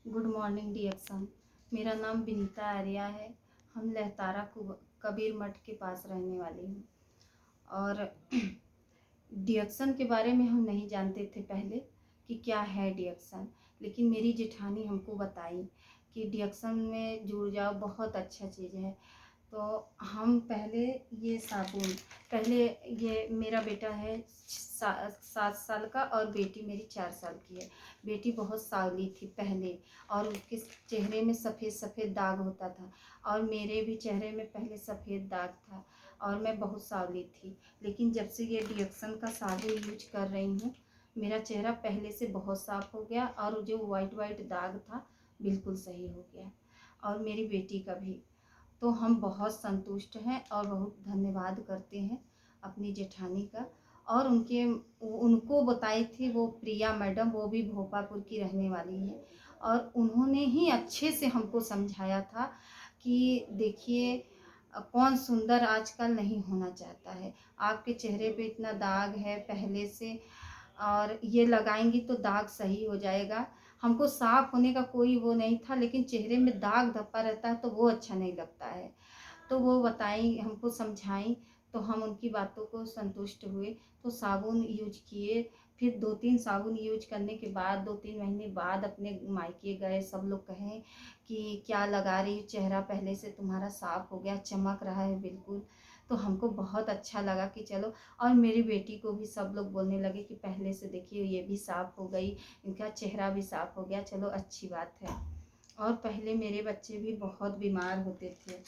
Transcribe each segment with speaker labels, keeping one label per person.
Speaker 1: Good morning डियक्सन। मेरा नाम विनीता आर्या है। हम लहतारा कबीर मठ के पास रहने वाली हूँ। और डियक्सन के बारे में हम नहीं जानते थे पहले कि क्या है डियक्सन, लेकिन मेरी जेठानी हमको बताई कि डियक्सन में जुड़ जाओ, बहुत अच्छा चीज़ है। तो हम पहले ये साबुन, पहले ये मेरा बेटा है 7 साल का और बेटी मेरी 4 साल की है। बेटी बहुत सावली थी पहले, और उसके चेहरे में सफ़ेद सफ़ेद दाग होता था, और मेरे भी चेहरे में पहले सफ़ेद दाग था, और मैं बहुत सावली थी। लेकिन जब से ये डियक्सन का साबुन यूज कर रही हूँ, मेरा चेहरा पहले से बहुत साफ़ हो गया, और जो वाइट वाइट दाग था बिल्कुल सही हो गया, और मेरी बेटी का भी। तो हम बहुत संतुष्ट हैं और बहुत धन्यवाद करते हैं अपनी जेठानी का। और उनको बताई थी वो प्रिया मैडम, वो भी भोपापुर की रहने वाली है, और उन्होंने ही अच्छे से हमको समझाया था कि देखिए, कौन सुंदर आजकल नहीं होना चाहता है। आपके चेहरे पे इतना दाग है पहले से, और ये लगाएंगी तो दाग सही हो जाएगा। हमको साफ होने का कोई वो नहीं था, लेकिन चेहरे में दाग धब्बा रहता है तो वो अच्छा नहीं लगता है। तो वो बताई, हमको समझाई, तो हम उनकी बातों को संतुष्ट हुए। तो साबुन यूज किए। फिर 2-3 साबुन यूज करने के बाद 2-3 महीने बाद अपने मायके गए। सब लोग कहें कि क्या लगा रही, चेहरा पहले से तुम्हारा साफ हो गया, चमक रहा है बिल्कुल। तो हमको बहुत अच्छा लगा कि चलो। और मेरी बेटी को भी सब लोग बोलने लगे कि पहले से देखिए ये भी साफ हो गई, इनका चेहरा भी साफ हो गया, चलो अच्छी बात है। और पहले मेरे बच्चे भी बहुत बीमार होते थे।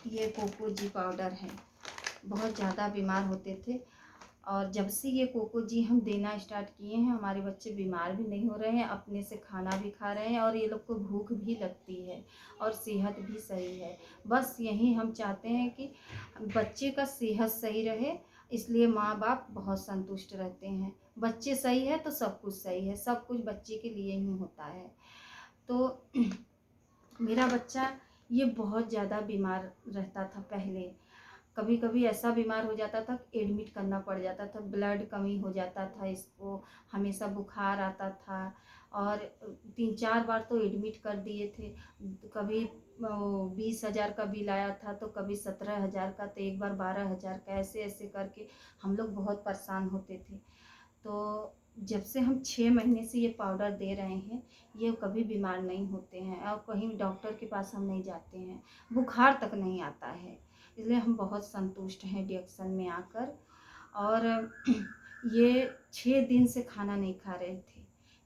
Speaker 1: ये कोको जी पाउडर है, बहुत ज़्यादा बीमार होते थे, और जब से ये कोको जी हम देना स्टार्ट किए हैं, हमारे बच्चे बीमार भी नहीं हो रहे हैं, अपने से खाना भी खा रहे हैं, और ये लोग को भूख भी लगती है, और सेहत भी सही है। बस यही हम चाहते हैं कि बच्चे का सेहत सही रहे, इसलिए माँ बाप बहुत संतुष्ट रहते हैं। बच्चे सही है तो सब कुछ सही है, सब कुछ बच्चे के लिए ही होता है। तो मेरा बच्चा ये बहुत ज़्यादा बीमार रहता था पहले। कभी कभी ऐसा बीमार हो जाता था, एडमिट करना पड़ जाता था, ब्लड कमी हो जाता था इसको, हमेशा बुखार आता था, और 3-4 बार तो एडमिट कर दिए थे। कभी 20,000 का बिल आया था, तो कभी 17,000 का, तो एक बार 12,000 का, ऐसे ऐसे करके हम लोग बहुत परेशान होते थे। तो जब से हम 6 महीने से ये पाउडर दे रहे हैं, ये कभी बीमार नहीं होते हैं, और कहीं डॉक्टर के पास हम नहीं जाते हैं, बुखार तक नहीं आता है। इसलिए हम बहुत संतुष्ट हैं डियक्सन में आकर। और ये 6 दिन से खाना नहीं खा रहे थे।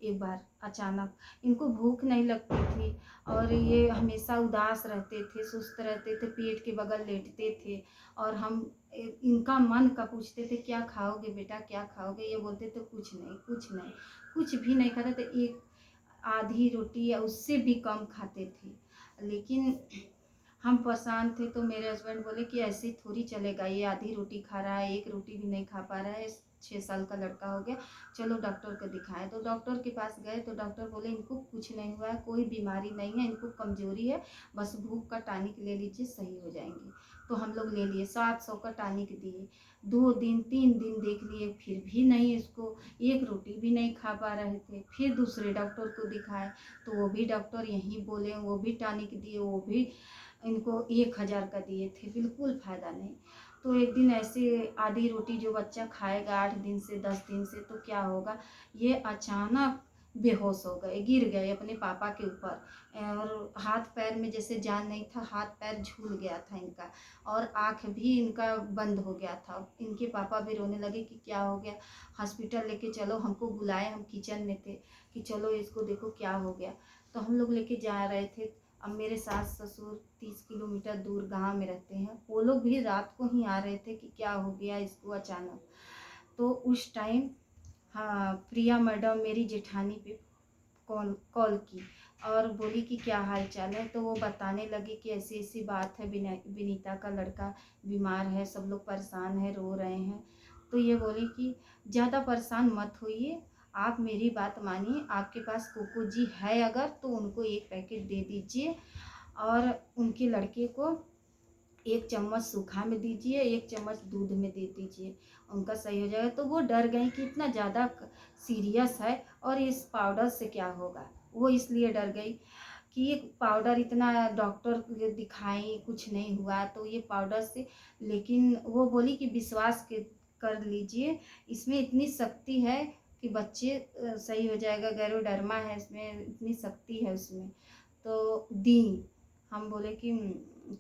Speaker 1: एक बार अचानक इनको भूख नहीं लगती थी, और ये हमेशा उदास रहते थे, सुस्त रहते थे, पेट के बगल लेटते थे। और हम इनका मन का पूछते थे क्या खाओगे बेटा, क्या खाओगे, ये बोलते थे कुछ नहीं, कुछ नहीं, कुछ भी नहीं खाते थे। एक आधी रोटी या उससे भी कम खाते थे। लेकिन हम परेशान थे, तो मेरे हस्बैंड बोले कि ऐसे ही थोड़ी चलेगा, ये आधी रोटी खा रहा है, एक रोटी भी नहीं खा पा रहा है, 6 साल का लड़का हो गया, चलो डॉक्टर को दिखाएं। तो डॉक्टर के पास गए, तो डॉक्टर बोले इनको कुछ नहीं हुआ है, कोई बीमारी नहीं है, इनको कमजोरी है, बस भूख का टॉनिक ले लीजिए, सही हो जाएंगे। तो हम लोग ले लिए, 700 का टॉनिक दिए। 2 दिन 3 दिन देख लिए, फिर भी नहीं, इसको एक रोटी भी नहीं खा पा रहे थे। फिर दूसरे डॉक्टर को दिखाए, तो वो भी डॉक्टर यही बोले, वो भी टॉनिक दिए, वो भी इनको 1,000 का दिए थे, बिल्कुल फ़ायदा नहीं। तो एक दिन ऐसे आधी रोटी जो बच्चा खाएगा 8 दिन से 10 दिन से, तो क्या होगा, ये अचानक बेहोश हो गए, गिर गए अपने पापा के ऊपर, और हाथ पैर में जैसे जान नहीं था, हाथ पैर झूल गया था इनका, और आँख भी इनका बंद हो गया था। इनके पापा भी रोने लगे कि क्या हो गया, हॉस्पिटल लेके चलो, हमको बुलाए, हम किचन में थे कि चलो इसको देखो क्या हो गया। तो हम लोग लेके जा रहे थे। अब मेरे सास ससुर 30 किलोमीटर दूर गांव में रहते हैं, वो लोग भी रात को ही आ रहे थे कि क्या हो गया इसको अचानक। तो उस टाइम, हाँ, प्रिया मैडम मेरी जेठानी पे कॉल कॉल की, और बोली कि क्या हाल चाल है। तो वो बताने लगी कि ऐसी ऐसी बात है, विनीता का लड़का बीमार है, सब लोग परेशान है, रो रहे हैं। तो ये बोली कि ज़्यादा परेशान मत होइए, आप मेरी बात मानिए, आपके पास कोको जी है अगर, तो उनको एक पैकेट दे दीजिए, और उनके लड़के को 1 चम्मच सूखा में दीजिए, 1 चम्मच दूध में दे दीजिए, उनका सही हो जाएगा। तो वो डर गई कि इतना ज़्यादा सीरियस है, और इस पाउडर से क्या होगा। वो इसलिए डर गई कि ये पाउडर इतना डॉक्टर को दिखाई कुछ नहीं हुआ तो ये पाउडर से, लेकिन वो बोली कि विश्वास कर लीजिए, इसमें इतनी शक्ति है कि बच्चे सही हो जाएगा, गैरोडर्मा है इसमें, इतनी शक्ति है उसमें। तो दी, हम बोले कि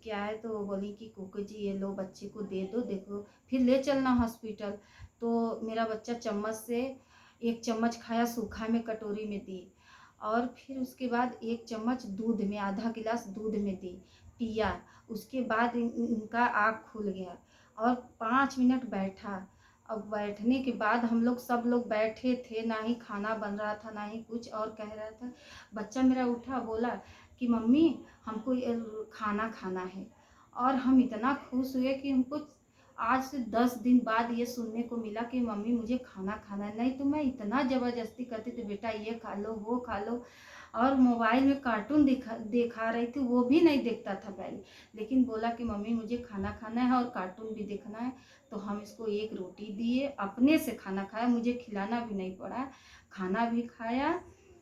Speaker 1: क्या है, तो वो बोली कि कोको जी ये लो बच्चे को दे दो, देखो फिर ले चलना हॉस्पिटल। तो मेरा बच्चा चम्मच से 1 चम्मच खाया, सूखा में कटोरी में दी, और फिर उसके बाद 1 चम्मच दूध में, आधा गिलास दूध में दी, पिया। उसके बाद इनका आँख खुल गया और 5 मिनट बैठा। अब बैठने के बाद हम लोग सब लोग बैठे थे, ना ही खाना बन रहा था ना ही कुछ और कह रहा था। बच्चा मेरा उठा, बोला कि मम्मी हमको ये खाना खाना है। और हम इतना खुश हुए कि हमको आज से 10 दिन बाद ये सुनने को मिला कि मम्मी मुझे खाना खाना है। नहीं तो मैं इतना ज़बरदस्ती करती थी, बेटा ये खा लो वो खा लो, और मोबाइल में कार्टून दिखा रही थी, वो भी नहीं देखता था पहले, लेकिन बोला कि मम्मी मुझे खाना खाना है और कार्टून भी देखना है। तो हम इसको एक रोटी दिए, अपने से खाना खाया, मुझे खिलाना भी नहीं पड़ा, खाना भी खाया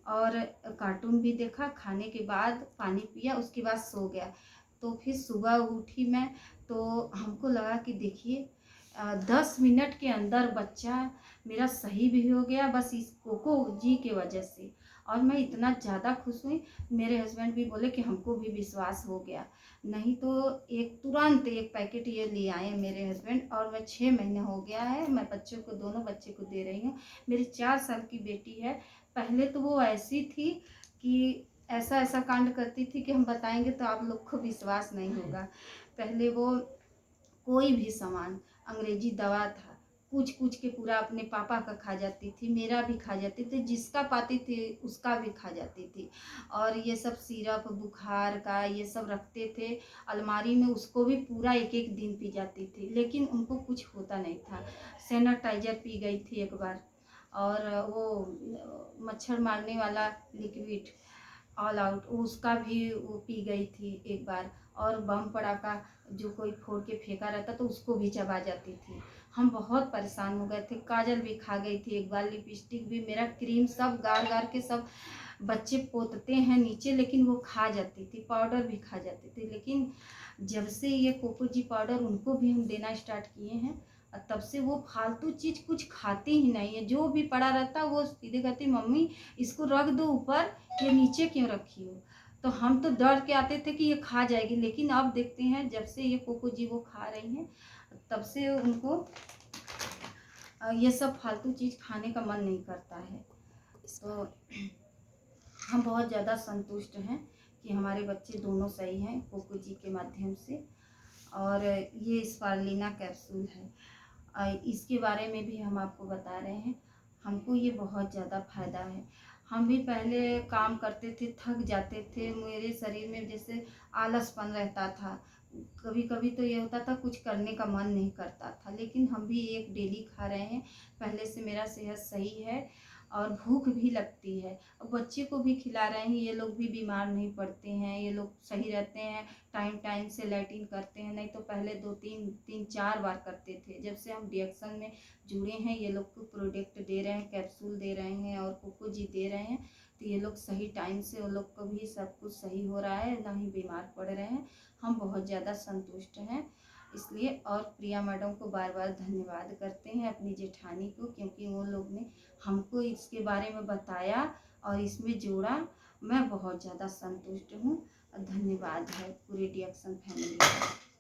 Speaker 1: और कार्टून भी देखा। खाने के बाद पानी पिया, उसके बाद सो गया। तो फिर सुबह उठी मैं, तो हमको लगा कि देखिए 10 मिनट के अंदर बच्चा मेरा सही भी हो गया, बस इस कोको जी की वजह से। और मैं इतना ज़्यादा खुश हुई, मेरे हस्बैंड भी बोले कि हमको भी विश्वास हो गया। नहीं तो तुरंत एक पैकेट ये ले आए मेरे हस्बैंड, और मैं 6 महीने हो गया है, मैं बच्चों को, दोनों बच्चे को दे रही हूँ। मेरी 4 साल की बेटी है। पहले तो वो ऐसी थी कि ऐसा ऐसा कांड करती थी कि हम बताएंगे तो आप लोग को विश्वास नहीं होगा। पहले वो कोई भी सामान, अंग्रेजी दवा था, पूछ पूछ के पूरा अपने पापा का खा जाती थी, मेरा भी खा जाती थी, जिसका पाती थी उसका भी खा जाती थी। और ये सब सिरप बुखार का ये सब रखते थे अलमारी में, उसको भी पूरा एक एक दिन पी जाती थी, लेकिन उनको कुछ होता नहीं था। सैनिटाइजर पी गई थी एक बार, और वो मच्छर मारने वाला लिक्विड ऑल आउट उसका भी वो पी गई थी एक बार। और बम पड़ाका जो कोई फोड़ के फेंका रहता तो उसको भी चबा जाती थी। हम बहुत परेशान हो गए थे, काजल भी खा गई थी एक बार, लिपस्टिक भी, मेरा क्रीम सब गार गार के सब बच्चे पोतते हैं नीचे, लेकिन वो खा जाती थी, पाउडर भी खा जाती थी। लेकिन जब से ये कोको जी पाउडर उनको भी हम देना स्टार्ट किए हैं, और तब से वो फालतू चीज़ कुछ खाती ही नहीं है, जो भी पड़ा रहता वो सीधे कहती मम्मी इसको रख दो ऊपर, ये नीचे क्यों रखी हो। तो हम तो डर के आते थे कि ये खा जाएगी, लेकिन अब देखते हैं जब से ये कोको जी वो खा रही हैं तब से उनको ये सब फालतू चीज़ खाने का मन नहीं करता है। तो हम बहुत ज़्यादा संतुष्ट हैं कि हमारे बच्चे दोनों सही हैं कोको जी के माध्यम से। और ये स्पारुलिना कैप्सूल है, इसके बारे में भी हम आपको बता रहे हैं। हमको ये बहुत ज़्यादा फ़ायदा है। हम भी पहले काम करते थे, थक जाते थे, मेरे शरीर में जैसे आलसपन रहता था, कभी कभी तो ये होता था कुछ करने का मन नहीं करता था, लेकिन हम भी एक डेली खा रहे हैं। पहले से मेरा सेहत सही है और भूख भी लगती है, और बच्चे को भी खिला रहे हैं, ये लोग भी बीमार नहीं पड़ते हैं, ये लोग सही रहते हैं, टाइम टाइम से लैट्रिन करते हैं। नहीं तो पहले 2 3 4 बार करते थे। जब से हम डिएक्सन में जुड़े हैं, ये लोग को प्रोडक्ट दे रहे हैं, कैप्सूल दे रहे हैं और कोको जी दे रहे हैं, तो ये लोग सही टाइम से, वो लोग को भी सब कुछ सही हो रहा है, ना ही बीमार पड़ रहे हैं। हम बहुत ज़्यादा संतुष्ट हैं इसलिए। और प्रिया मैडम को बार बार धन्यवाद करते हैं, अपनी जेठानी को, क्योंकि वो लोग ने हमको इसके बारे में बताया और इसमें जोड़ा। मैं बहुत ज़्यादा संतुष्ट हूँ। धन्यवाद है पूरे डिएक्सन फैमिली का।